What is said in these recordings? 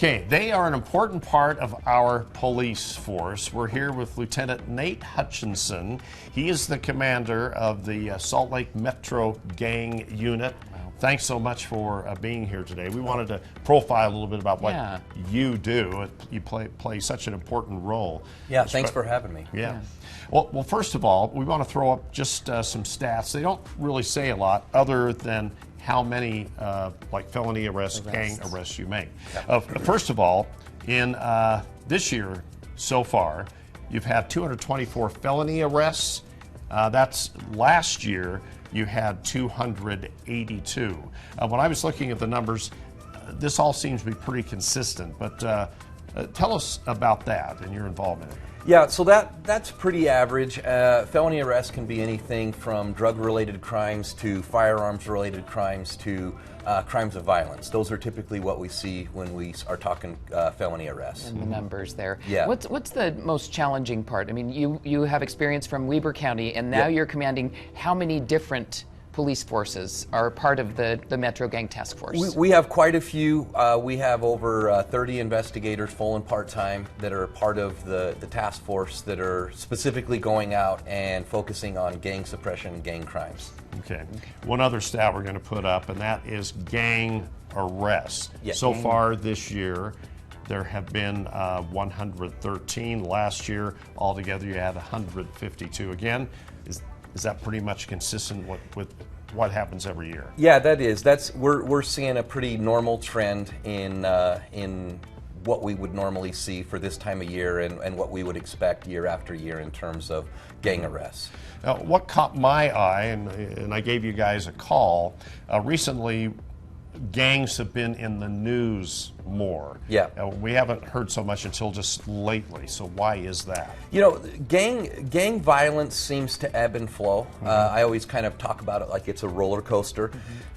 Okay, they are an important part of our police force. We're here with Lieutenant Nate Hutchinson. He is the commander of the Salt Lake Metro Gang Unit. Thanks so much for being here today. We wanted to profile a little bit about what you do. You play such an important role. Yeah, thanks for having me. Yeah. Well, first of all, we want to throw up just some stats. They don't really say a lot other than how many like felony arrests, gang arrests you make. First of all, in this year so far, you've had 224 felony arrests. That's last year you had 282. When I was looking at the numbers, this all seems to be pretty consistent, but tell us about that and your involvement in it. Yeah, so that's pretty average. Felony arrests can be anything from drug-related crimes to firearms-related crimes to crimes of violence. Those are typically what we see when we are talking felony arrests. And the numbers there. Yeah. What's the most challenging part? I mean, you have experience from Weber County, and now you're commanding how many different police forces are part of the Metro Gang Task Force? We have quite a few. We have over 30 investigators, full and part-time, that are part of the task force that are specifically going out and focusing on gang suppression and gang crimes. Okay. One other stat we're going to put up, and that is gang arrests. Yeah. So far this year, there have been 113. Last year, altogether, you had 152. Again, is that pretty much consistent with what happens every year? Yeah, that is. We're seeing a pretty normal trend in what we would normally see for this time of year and what we would expect year after year in terms of gang arrests. Now, what caught my eye, and I gave you guys a call, recently gangs have been in the news more. Yeah. We haven't heard so much until just lately, so why is that? You know, gang violence seems to ebb and flow. I always kind of talk about it like it's a roller coaster.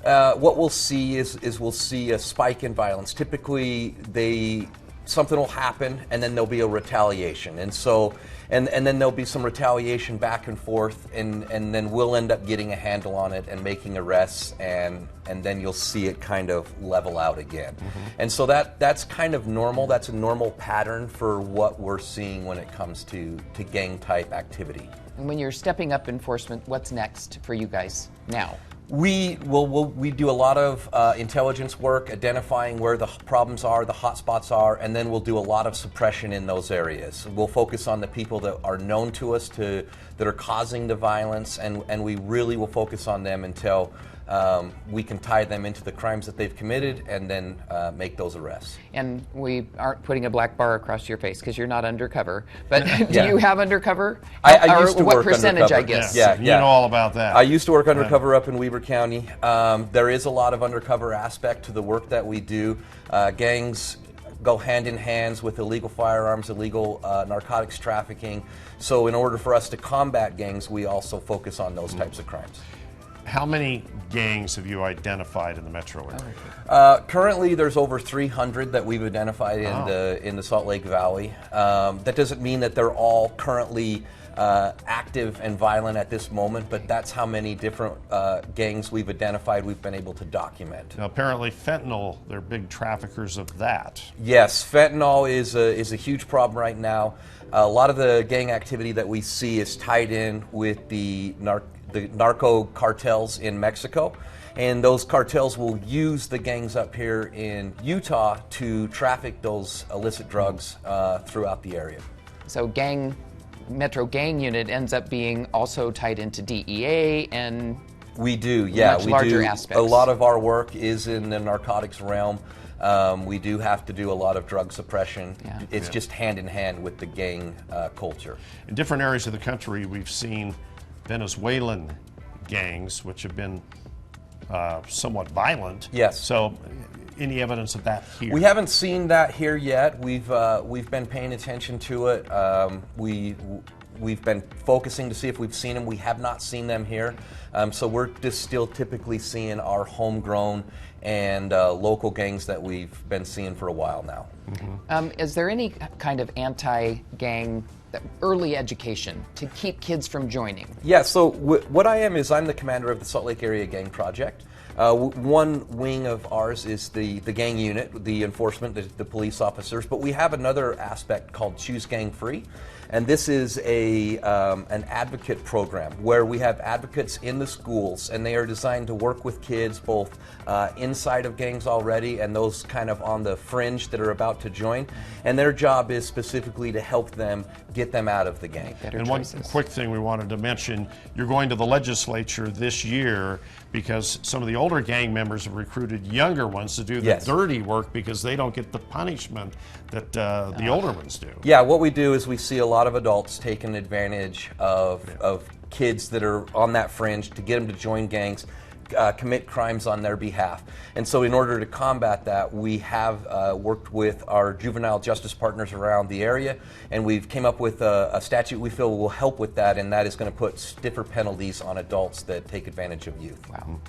What we'll see is we'll see a spike in violence. Typically, something will happen, and then there'll be a retaliation, and so and then there'll be some retaliation back and forth, and then we'll end up getting a handle on it and making arrests, and then you'll see it kind of level out again. And so that's kind of normal. That's a normal pattern for what we're seeing when it comes to gang type activity. And when you're stepping up enforcement, what's next for you guys now? We do a lot of intelligence work, identifying where the problems are, the hot spots are, and then we'll do a lot of suppression in those areas. We'll focus on the people that are known to us that are causing the violence, and we really will focus on them until we can tie them into the crimes that they've committed and then make those arrests. And we aren't putting a black bar across your face because you're not undercover. But do you have undercover? I used to what work percentage, undercover. I guess? Yeah. You know all about that. I used to work undercover up in Weber County. There is a lot of undercover aspect to the work that we do. Gangs go hand in hand with illegal firearms, illegal narcotics trafficking. So in order for us to combat gangs, we also focus on those types of crimes. How many gangs have you identified in the metro area? Currently, there's over 300 that we've identified in the Salt Lake Valley. That doesn't mean that they're all currently active and violent at this moment, but that's how many different gangs we've identified, we've been able to document. Now, apparently fentanyl, they're big traffickers of that. Yes, fentanyl is a huge problem right now. A lot of the gang activity that we see is tied in with the narco cartels in Mexico, and those cartels will use the gangs up here in Utah to traffic those illicit drugs throughout the area. So Metro Gang Unit ends up being also tied into DEA and we do, yeah, much larger do. aspects. A lot of our work is in the narcotics realm. We do have to do a lot of drug suppression. Yeah. It's just hand in hand with the gang culture. In different areas of the country, we've seen Venezuelan gangs, which have been somewhat violent. Yes. So, any evidence of that here? We haven't seen that here yet. We've been paying attention to it. We've been focusing to see if we've seen them. We have not seen them here. So we're just still typically seeing our homegrown and local gangs that we've been seeing for a while now. Is there any kind of anti-gang early education to keep kids from joining? Yeah, so what I am is I'm the commander of the Salt Lake Area Gang Project. One wing of ours is the gang unit, the enforcement, the police officers, but we have another aspect called Choose Gang Free. And this is an advocate program where we have advocates in the schools, and they are designed to work with kids both inside of gangs already and those kind of on the fringe that are about to join. And their job is specifically to help them get them out of the gang. And one quick thing we wanted to mention, you're going to the legislature this year because some of the older gang members have recruited younger ones to do the dirty work because they don't get the punishment that the older ones do. Yeah, what we do is we see a lot of adults taking advantage of kids that are on that fringe to get them to join gangs, commit crimes on their behalf. And so in order to combat that, we have worked with our juvenile justice partners around the area, and we've came up with a statute we feel will help with that, and that is going to put stiffer penalties on adults that take advantage of youth. Wow.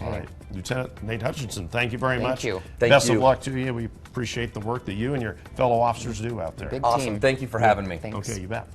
All right. Lieutenant Nate Hutchinson, thank you very much. Thank you. Best of luck to you. We appreciate the work that you and your fellow officers do out there. Big Awesome. team. Thank you for having me. Thanks. Okay, you bet.